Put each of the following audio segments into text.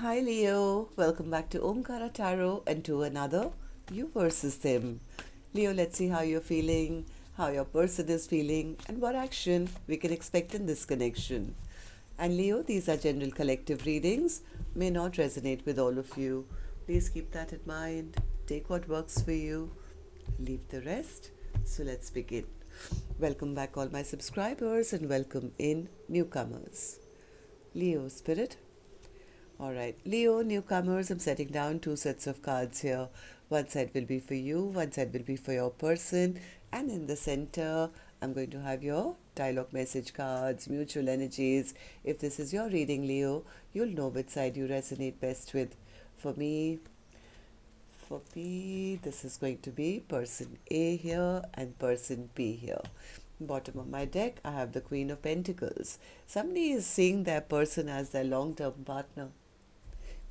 Hi Leo, welcome back to Omkaratarot and to another You versus Them. Leo, let's see how you're feeling, how your person is feeling, and what action we can expect in this connection. And Leo, these are general collective readings, may not resonate with all of you. Please keep that in mind. Take what works for you, leave the rest. So let's begin. Welcome back, all my subscribers, and welcome in newcomers. Leo Spirit. Alright, Leo, newcomers, I'm setting down two sets of cards here. One side will be for you, one side will be for your person, and in the center, I'm going to have your dialogue message cards, mutual energies. If this is your reading, Leo, you'll know which side you resonate best with. For me, this is going to be person A here and person B here. Bottom of my deck, I have the Queen of Pentacles. Somebody is seeing their person as their long-term partner.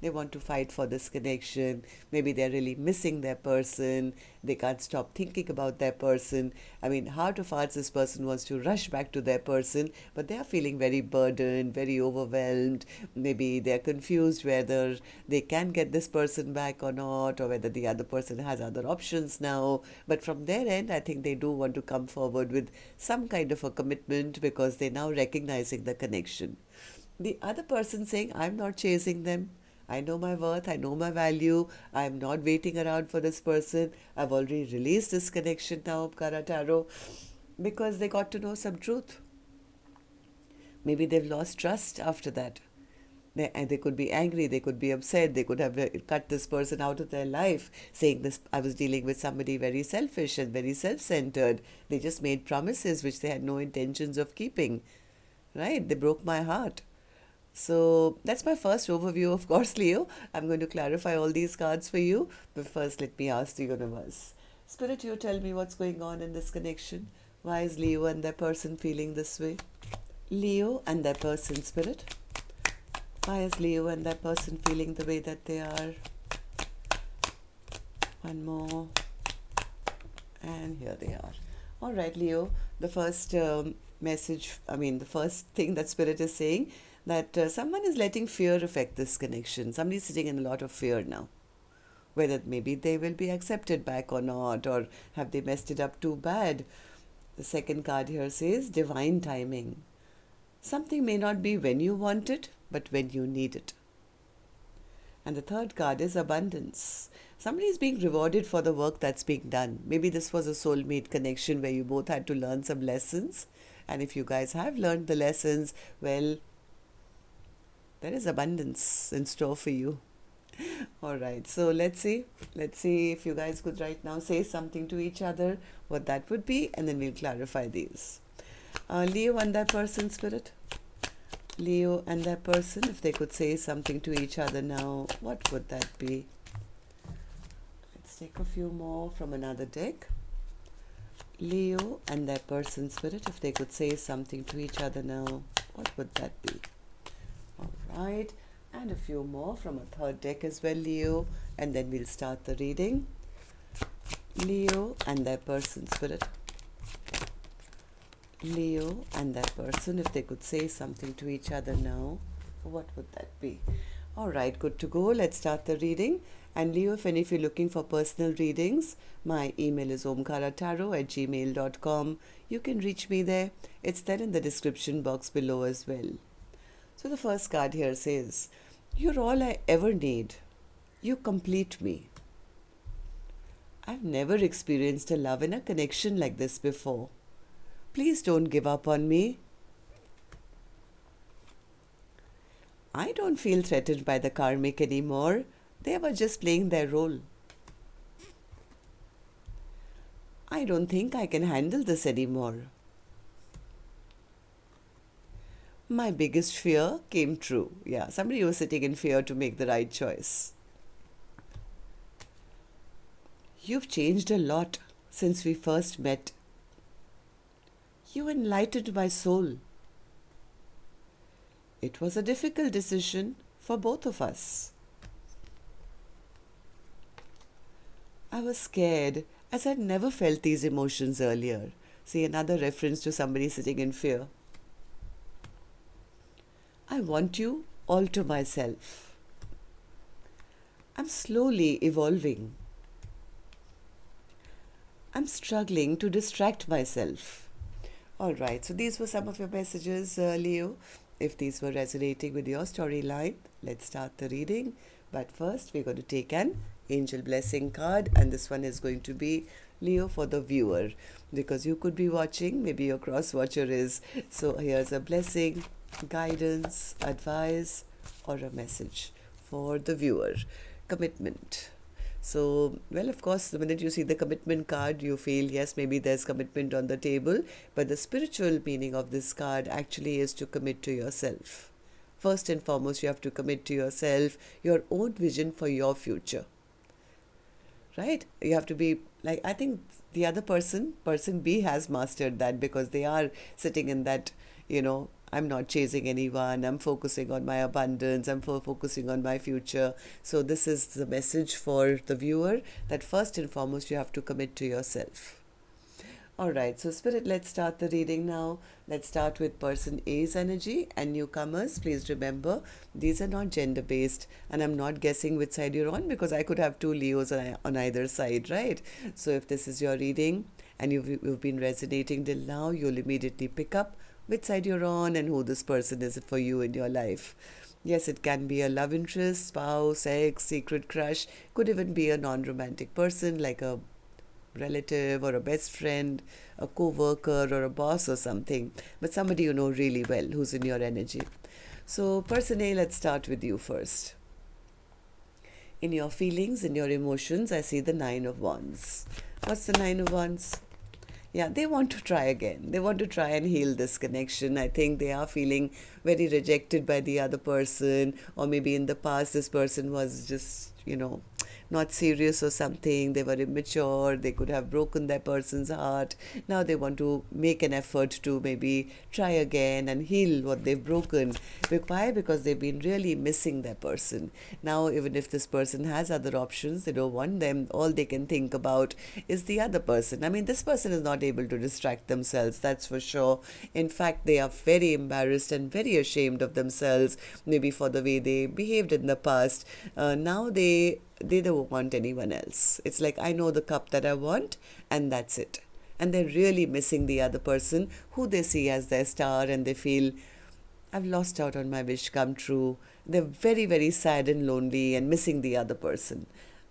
They want to fight for this connection. Maybe they're really missing their person. They can't stop thinking about their person. I mean, heart of hearts, this person wants to rush back to their person, but they are feeling very burdened, very overwhelmed. Maybe they're confused whether they can get this person back or not, or whether the other person has other options now. But from their end, I think they do want to come forward with some kind of a commitment because they're now recognizing the connection. The other person saying, I'm not chasing them. I know my worth, I know my value, I'm not waiting around for this person. I've already released this connection now, Omkara Tarot, because they got to know some truth. Maybe they've lost trust after that. They could be angry, they could be upset, they could have cut this person out of their life, saying this, I was dealing with somebody very selfish and very self-centered. They just made promises which they had no intentions of keeping. Right? They broke my heart. So that's my first overview, of course, Leo. I'm going to clarify all these cards for you. But first, let me ask the universe. Spirit, you tell me what's going on in this connection. Why is Leo and their person feeling this way? Leo and their person, Spirit. Why is Leo and their person feeling the way that they are? One more. And here they are. All right, Leo. The first the first thing that Spirit is saying, that someone is letting fear affect this connection. Somebody's sitting in a lot of fear now. Whether maybe they will be accepted back or not, or have they messed it up too bad. The second card here says divine timing. Something may not be when you want it, but when you need it. And the third card is abundance. Somebody is being rewarded for the work that's being done. Maybe this was a soulmate connection where you both had to learn some lessons. And if you guys have learned the lessons, well, there is abundance in store for you. All right, so let's see if you guys could right now say something to each other, what that would be, and then we'll clarify these. Leo and that person, Spirit. Leo and that person, if they could say something to each other now, what would that be? Let's take a few more from another deck. Leo and that person, Spirit, if they could say something to each other now, what would that be? All right, and a few more from a third deck as well, Leo, and then we'll start the reading. Leo and their person, Spirit. Leo and that person, if they could say something to each other now, what would that be? All right, good to go. Let's start the reading. And Leo, if you're looking for personal readings, my email is omkaratarot@gmail.com. You can reach me there. It's there in the description box below as well. So the first card here says, you're all I ever need. You complete me. I've never experienced a love and a connection like this before. Please don't give up on me. I don't feel threatened by the karmic anymore. They were just playing their role. I don't think I can handle this anymore. My biggest fear came true. Yeah, somebody was sitting in fear to make the right choice. You've changed a lot since we first met. You enlightened my soul. It was a difficult decision for both of us. I was scared as I'd never felt these emotions earlier. See, another reference to somebody sitting in fear. I want you all to myself. I'm slowly evolving. I'm struggling to distract myself. All right, so these were some of your messages, Leo. If these were resonating with your storyline, let's start the reading. But first, we're going to take an angel blessing card, and this one is going to be Leo for the viewer, because you could be watching, maybe your cross watcher is. So here's a blessing, guidance, advice, or a message for the viewer. Commitment. So, well, of course, the minute you see the commitment card, you feel, yes, maybe there's commitment on the table. But the spiritual meaning of this card actually is to commit to yourself. First and foremost, you have to commit to yourself, your own vision for your future. Right? You have to be like, I think the other person B, has mastered that, because they are sitting in that, I'm not chasing anyone, I'm focusing on my abundance, I'm focusing on my future. So this is the message for the viewer, that first and foremost you have to commit to yourself. All right, so Spirit, let's start the reading now. Let's start with person A's energy, and newcomers, please remember, these are not gender-based, and I'm not guessing which side you're on, because I could have two Leos on either side, right? So if this is your reading and you've been resonating till now, you'll immediately pick up which side you're on and who this person is for you in your life. Yes, it can be a love interest, spouse, ex, secret crush, could even be a non-romantic person like a relative or a best friend, a co-worker or a boss or something, but somebody you know really well who's in your energy. So person A, let's start with you first. In your feelings, in your emotions, I see the 9 of Wands. What's the 9 of Wands? Yeah, they want to try again. They want to try and heal this connection. I think they are feeling very rejected by the other person, or maybe in the past this person was just, not serious or something. They were immature. They could have broken that person's heart. Now they want to make an effort to maybe try again and heal what they've broken. Why? Because they've been really missing that person. Now, even if this person has other options, they don't want them. All they can think about is the other person. I mean, this person is not able to distract themselves, that's for sure. In fact, they are very embarrassed and very ashamed of themselves, maybe for the way they behaved in the past. Now they don't want anyone else. It's like, I know the cup that I want, and that's it. And they're really missing the other person who they see as their star, and they feel, I've lost out on my wish come true. They're very, very sad and lonely and missing the other person.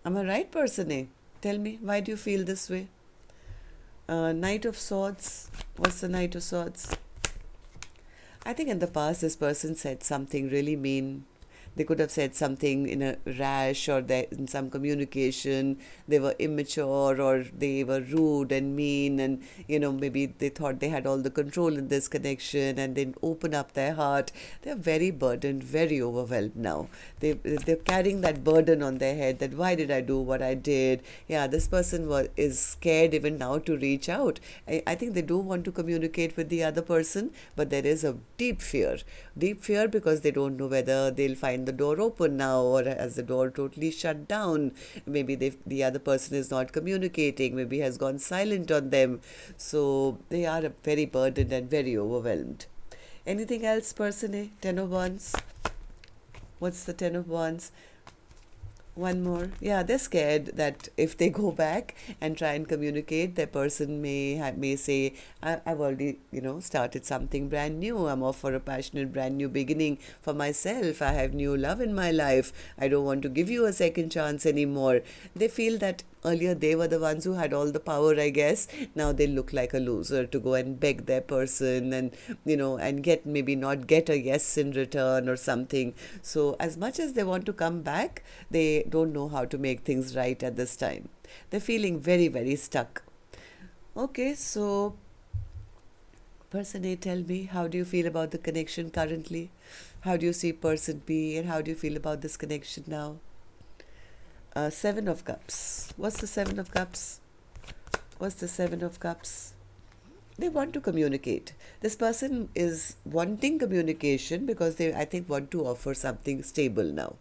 Am I right, person A? Tell me, why do you feel this way? Knight of Swords. What's the Knight of Swords? I think in the past this person said something really mean. They could have said something in a rash, or in some communication they were immature, or they were rude and mean, and maybe they thought they had all the control in this connection and then open up their heart. They're very burdened, very overwhelmed now. They're carrying that burden on their head, that why did I do what I did? Yeah, this person is scared even now to reach out. I think they do want to communicate with the other person, but there is a deep fear because they don't know whether they'll find the door open now, or has the door totally shut down. Maybe the other person is not communicating, maybe has gone silent on them. So they are very burdened and very overwhelmed. Anything else, person A? 10 of Wands. What's the 10 of Wands? One more. Yeah, they're scared that if they go back and try and communicate, their person may say, I've already, started something brand new. I'm off for a passionate brand new beginning for myself. I have new love in my life. I don't want to give you a second chance anymore. They feel that earlier they were the ones who had all the power, I guess. Now they look like a loser to go and beg their person and, and maybe not get a yes in return or something. So as much as they want to come back, they don't know how to make things right at this time. They're feeling very, very stuck. Okay, so person A, tell me, how do you feel about the connection currently? How do you see person B, and how do you feel about this connection now? 7 of Cups. What's the 7 of Cups? What's the 7 of Cups? They want to communicate. This person is wanting communication because they, I think, want to offer something stable now.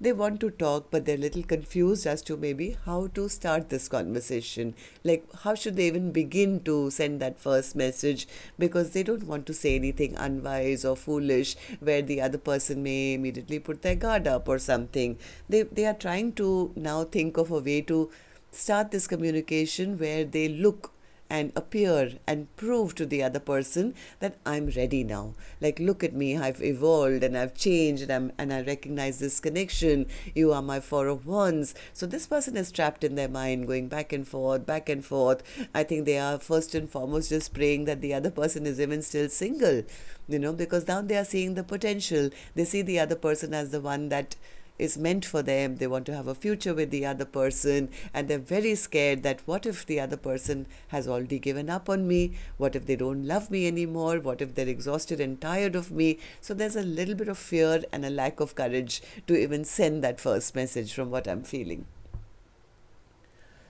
They want to talk, but they're a little confused as to maybe how to start this conversation. Like, how should they even begin to send that first message? Because they don't want to say anything unwise or foolish where the other person may immediately put their guard up or something. They are trying to now think of a way to start this communication where they look and appear and prove to the other person that I'm ready now. Like, look at me, I've evolved and I've changed, and I recognize this connection. You are my Four of Wands. So this person is trapped in their mind, going back and forth, back and forth. I think they are first and foremost just praying that the other person is even still single, because now they are seeing the potential. They see the other person as the one that is meant for them. They want to have a future with the other person, and they're very scared that what if the other person has already given up on me? What if they don't love me anymore? What if they're exhausted and tired of me? So there's a little bit of fear and a lack of courage to even send that first message from what I'm feeling.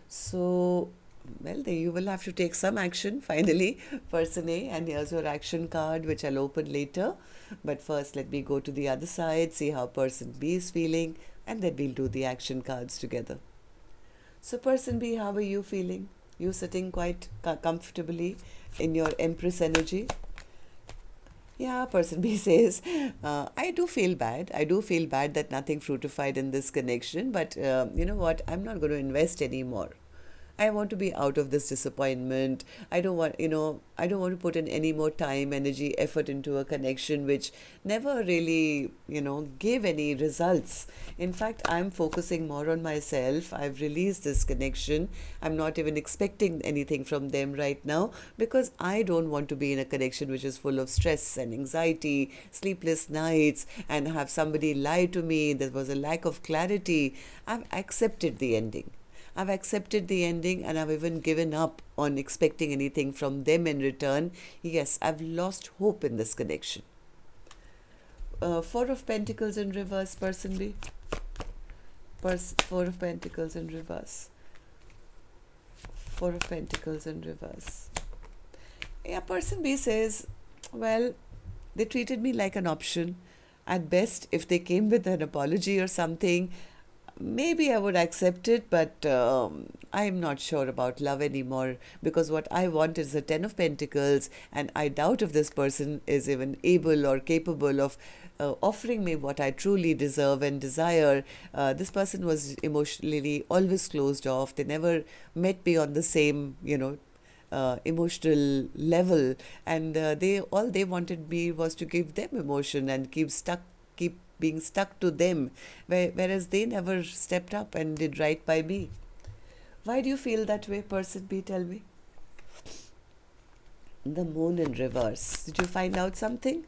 So, well, then you will have to take some action finally, person A, and here's your action card, which I'll open later. But first, let me go to the other side, see how person B is feeling, and then we'll do the action cards together. So, person B, how are you feeling? You sitting quite comfortably in your Empress energy? Yeah, person B says, I do feel bad. I do feel bad that nothing fruitified in this connection, but you know what? I'm not going to invest anymore. I want to be out of this disappointment. I don't want to put in any more time, energy, effort into a connection which never really, gave any results. In fact, I'm focusing more on myself. I've released this connection. I'm not even expecting anything from them right now because I don't want to be in a connection which is full of stress and anxiety, sleepless nights, and have somebody lie to me. There was a lack of clarity. I've accepted the ending. I've accepted the ending, and I've even given up on expecting anything from them in return. Yes, I've lost hope in this connection. Four of Pentacles in reverse, person B. Four of Pentacles in reverse. Four of Pentacles in reverse. Yeah, person B says, well, they treated me like an option. At best, if they came with an apology or something, maybe I would accept it, but I'm not sure about love anymore, because what I want is the Ten of Pentacles, and I doubt if this person is even able or capable of offering me what I truly deserve and desire. This person was emotionally always closed off. They never met me on the same, emotional level, and all they wanted me was to give them emotion and keep being stuck to them, whereas they never stepped up and did right by me. Why do you feel that way, person B? Tell me. The Moon in reverse. Did you find out something?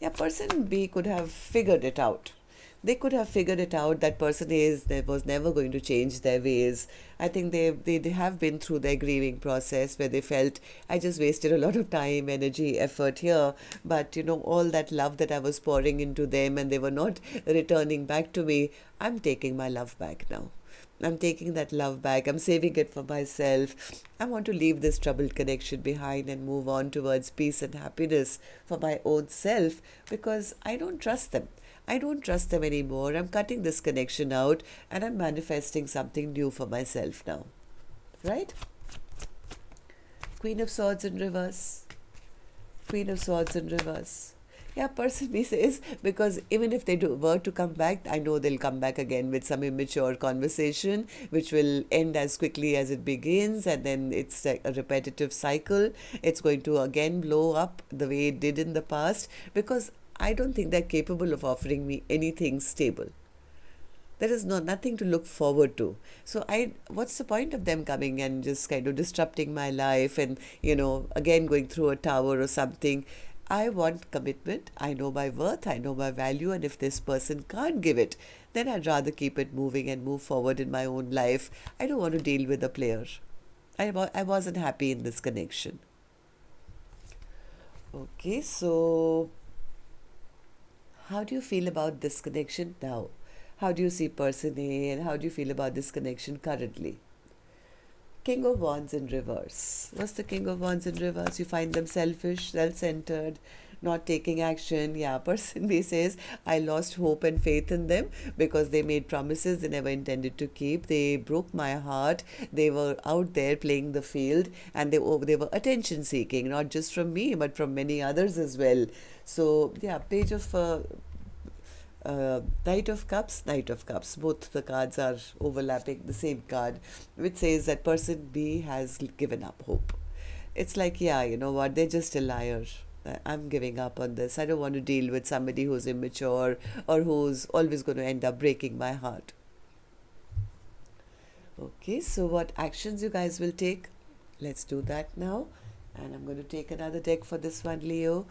Yeah, person B could have figured it out. They could have figured it out that person was never going to change their ways. I think they have been through their grieving process where they felt, I just wasted a lot of time, energy, effort here. But, all that love that I was pouring into them and they were not returning back to me, I'm taking my love back now. I'm taking that love back. I'm saving it for myself. I want to leave this troubled connection behind and move on towards peace and happiness for my own self, because I don't trust them. I don't trust them anymore. I'm cutting this connection out and I'm manifesting something new for myself now. Right? Queen of Swords in reverse. Queen of Swords in reverse. Yeah, person B says, because even if they were to come back, I know they'll come back again with some immature conversation, which will end as quickly as it begins, and then it's like a repetitive cycle. It's going to again blow up the way it did in the past, because I don't think they're capable of offering me anything stable. There is nothing to look forward to. So what's the point of them coming and just kind of disrupting my life and, again going through a tower or something? I want commitment. I know my worth. I know my value. And if this person can't give it, then I'd rather keep it moving and move forward in my own life. I don't want to deal with a player. I wasn't happy in this connection. Okay, so how do you feel about this connection now? How do you see person A, and how do you feel about this connection currently? King of Wands in reverse. What's the King of Wands in reverse? You find them selfish, self-centered, not taking action. Yeah, person B says, I lost hope and faith in them because they made promises they never intended to keep. They broke my heart. They were out there playing the field, and they were attention seeking, not just from me, but from many others as well. So, yeah, page of Knight of Cups, Knight of Cups. Both the cards are overlapping the same card, which says that person B has given up hope. It's like, yeah, you know what, they're just a liar. I'm giving up on this. I don't want to deal with somebody who's immature or who's always going to end up breaking my heart. Okay, so what actions you guys will take? Let's do that now. And I'm going to take another deck for this one, Leo.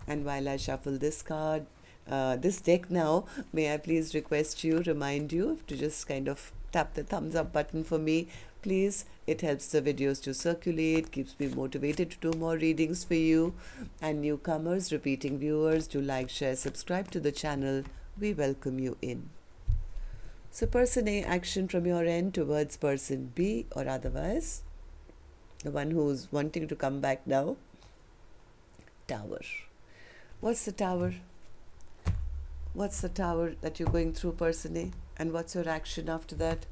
And while I shuffle this card, this deck now, may I please remind you to just kind of tap the thumbs up button for me, please. It helps the videos to circulate, keeps me motivated to do more readings for you. And newcomers, repeating viewers, do like, share, subscribe to the channel. We welcome you in. So person A, action from your end towards person B or otherwise. The one who's wanting to come back now. Tower. What's the Tower? What's the Tower that you're going through, person A? And what's your action after that?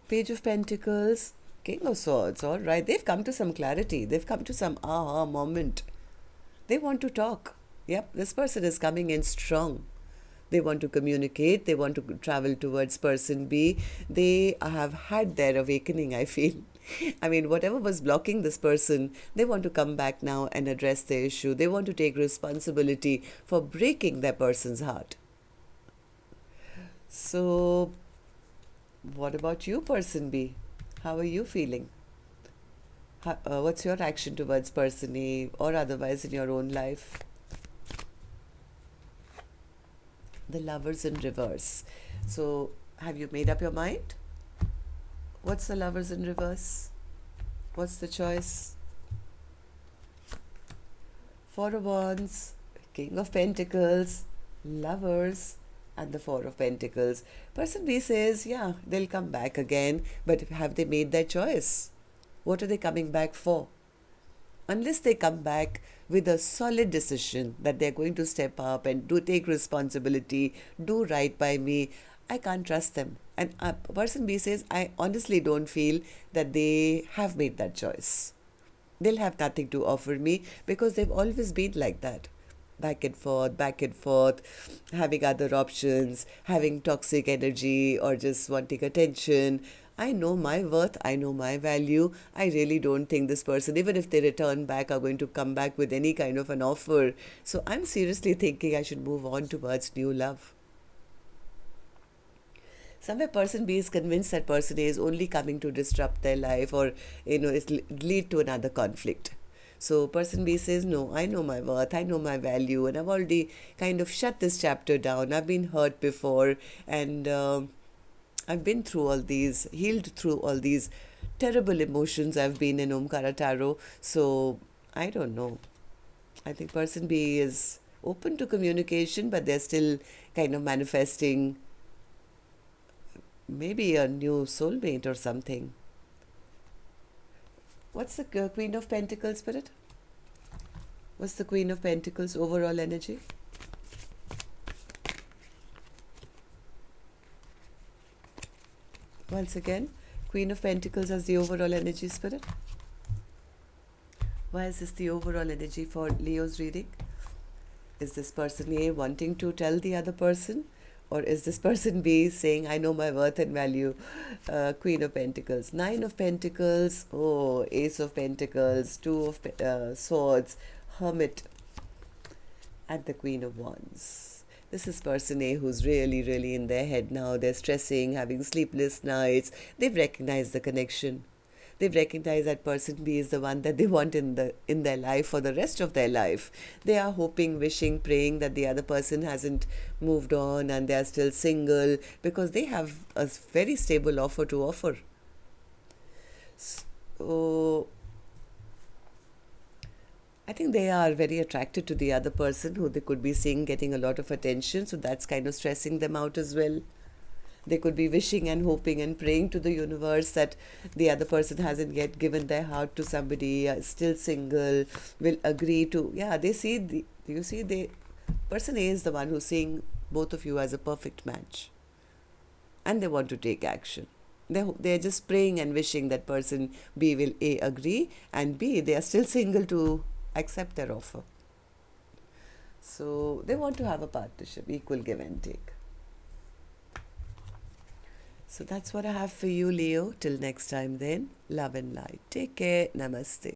Page of Pentacles, King of Swords. All right, they've come to some clarity. They've come to some aha moment. They want to talk. Yep, this person is coming in strong. They want to communicate. They want to travel towards person B. They have had their awakening, I feel. I mean, whatever was blocking this person, they want to come back now and address the issue. They want to take responsibility for breaking their person's heart. So, what about you, person B? How are you feeling? What's your action towards person A or otherwise in your own life? The Lovers in reverse. So, have you made up your mind? What's the Lovers in reverse? What's the choice? Four of Wands, King of Pentacles, Lovers, and the Four of Pentacles. Person B says, yeah, they'll come back again, but have they made their choice? What are they coming back for? Unless they come back with a solid decision that they're going to step up and take responsibility, do right by me, I can't trust them. And person B says, I honestly don't feel that they have made that choice. They'll have nothing to offer me because they've always been like that. Back and forth, having other options, having toxic energy or just wanting attention. I know my worth, I know my value. I really don't think this person, even if they return back, are going to come back with any kind of an offer. So I'm seriously thinking I should move on towards new love. Somewhere person B is convinced that person A is only coming to disrupt their life or, lead to another conflict. So person B says, no, I know my worth, I know my value, and I've already kind of shut this chapter down. I've been hurt before, and I've been through all these, healed through all these terrible emotions I've been in Omkaratarot. So I don't know. I think person B is open to communication, but they're still kind of manifesting maybe a new soulmate or something. What's the Queen of Pentacles, Spirit? What's the Queen of Pentacles overall energy? Once again, Queen of Pentacles as the overall energy, Spirit. Why is this the overall energy for Leo's reading? Is this person A wanting to tell the other person? Or is this person B saying, I know my worth and value? Queen of Pentacles, Nine of Pentacles, Ace of Pentacles, Two of Swords, Hermit, and the Queen of Wands. This is person A who's really, really in their head now. They're stressing, having sleepless nights. They've recognized the connection. They've recognized that person B is the one that they want in their life for the rest of their life. They are hoping, wishing, praying that the other person hasn't moved on and they are still single because they have a very stable offer to offer. So I think they are very attracted to the other person who they could be seeing getting a lot of attention. So that's kind of stressing them out as well. They could be wishing and hoping and praying to the universe that the other person hasn't yet given their heart to somebody, still single, will agree to. Yeah, they see the. You see, the person A is the one who's seeing both of you as a perfect match, and they want to take action. They're just praying and wishing that person B will A agree, and B, they are still single to accept their offer. So they want to have a partnership, equal give and take. So that's what I have for you, Leo. Till next time then, love and light. Take care. Namaste.